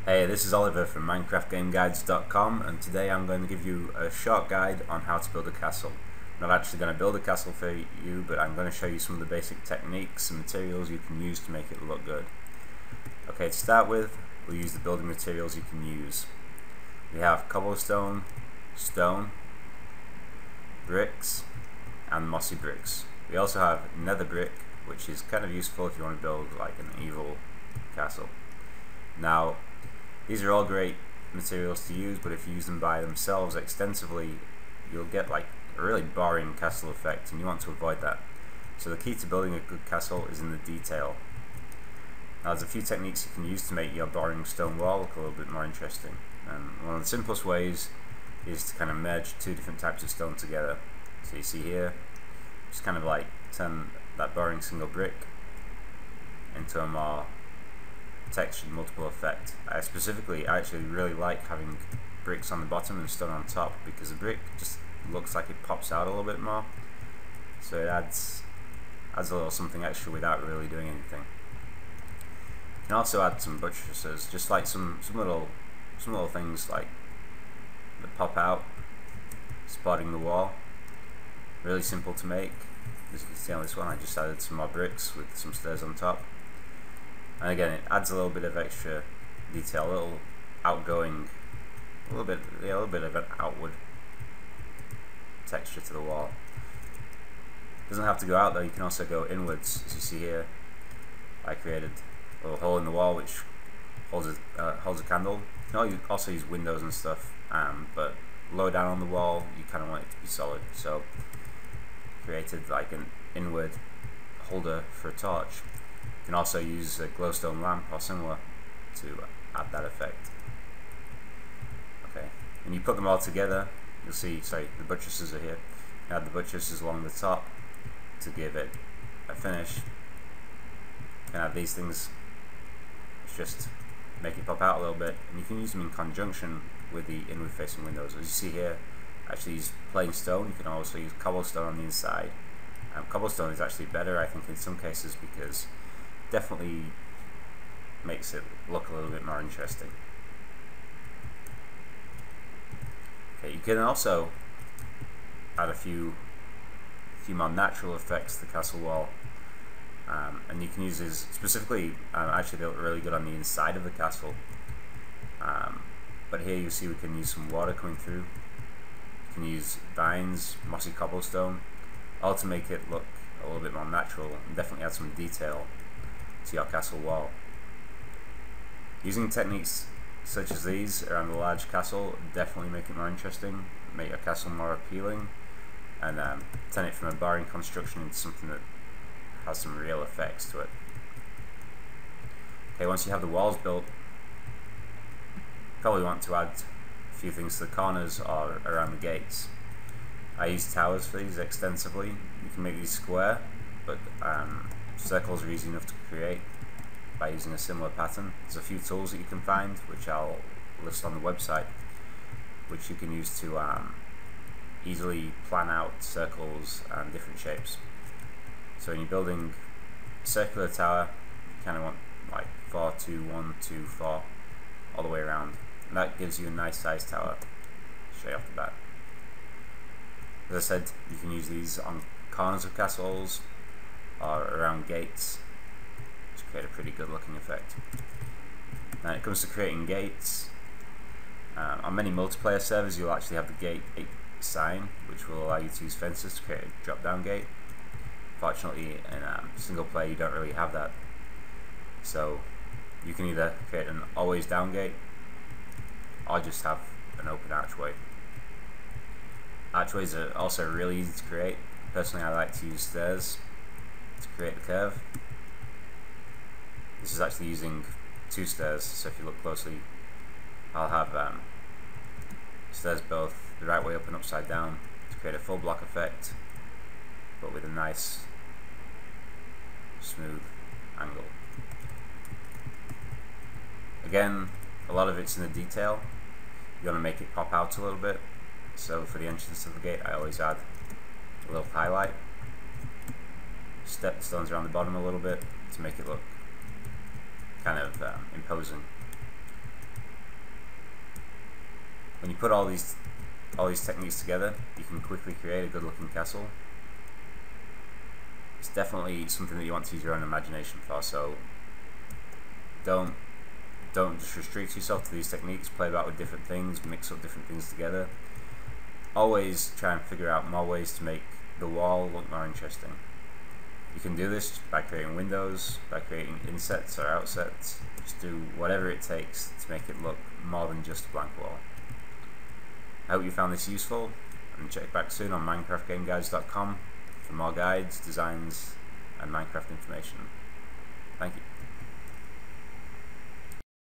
Hey, this is Oliver from MinecraftGameGuides.com, and today I'm going to give you a short guide on how to build a castle. I'm not actually going to build a castle for you, but I'm going to show you some of the basic techniques and materials you can use to make it look good. Okay, to start with, we'll use the building materials you can use. We have cobblestone, stone, bricks, and mossy bricks. We also have nether brick, which is kind of useful if you want to build like an evil castle. Now, these are all great materials to use, but if you use them by themselves extensively, you'll get like a really boring castle effect, and you want to avoid that. So the key to building a good castle is in the detail. Now, there's a few techniques you can use to make your boring stone wall look a little bit more interesting. And one of the simplest ways is to kind of merge two different types of stone together. So you see here, just kind of like turn that boring single brick into a more textured multiple effect. I actually really like having bricks on the bottom and stone on top, because the brick just looks like it pops out a little bit more, so it adds a little something extra without really doing anything. You can also add some buttresses, just like some little things like that pop out, spotting the wall. Really simple to make. As you can see on this one, I just added some more bricks with some stairs on top. And again, it adds a little bit of extra detail, a little outgoing, a little bit of an outward texture to the wall. It doesn't have to go out though, you can also go inwards. As you see here, I created a little hole in the wall which holds a candle. You can also use windows and stuff, but low down on the wall, you kind of want it to be solid. So, created like an inward holder for a torch. You can also use a glowstone lamp or similar to add that effect. Okay, when you put them all together, you'll see, the buttresses are here. You add the buttresses along the top to give it a finish. You can add these things, just make it pop out a little bit, and you can use them in conjunction with the inward facing windows. As you see here, actually use plain stone. You can also use cobblestone on the inside. Cobblestone is actually better, I think, in some cases, because definitely makes it look a little bit more interesting. Okay, you can also add a few more natural effects to the castle wall, and you can use these specifically. Actually, they look really good on the inside of the castle. But here you see we can use some water coming through. You can use vines, mossy cobblestone, all to make it look a little bit more natural and definitely add some detail to your castle wall. Using techniques such as these around a large castle definitely make it more interesting, make your castle more appealing, and turn it from a boring construction into something that has some real effects to it. Okay, once you have the walls built, you probably want to add a few things to the corners or around the gates. I use towers for these extensively. You can make these square, but circles are easy enough to create by using a similar pattern. There's a few tools that you can find, which I'll list on the website, which you can use to easily plan out circles and different shapes. So when you're building a circular tower, you kind of want like 4, 2, 1, 2, 4 all the way around, and that gives you a nice sized tower straight off the bat. As I said, you can use these on corners of castles or around gates to create a pretty good looking effect. Now, when it comes to creating gates, on many multiplayer servers you'll actually have the gate sign, which will allow you to use fences to create a drop down gate. Fortunately, in single player you don't really have that, so you can either create an always down gate or just have an open archway. Archways are also really easy to create. Personally, I like to use stairs to create the curve. This is actually using 2 stairs, so if you look closely, I'll have stairs both the right way up and upside down to create a full block effect, but with a nice smooth angle. Again, a lot of it's in the detail. You want to make it pop out a little bit. So for the entrance to the gate, I always add a little highlight, step the stones around the bottom a little bit to make it look kind of imposing. when you put all these techniques together, you can quickly create a good looking castle. It's definitely something that you want to use your own imagination for, so don't just restrict yourself to these techniques. Play about with different things, mix up different things together. Always try and figure out more ways to make the wall look more interesting. You can do this by creating windows, by creating insets or outsets. Just do whatever it takes to make it look more than just a blank wall. I hope you found this useful, and check back soon on MinecraftGameGuides.com for more guides, designs, and Minecraft information. Thank you.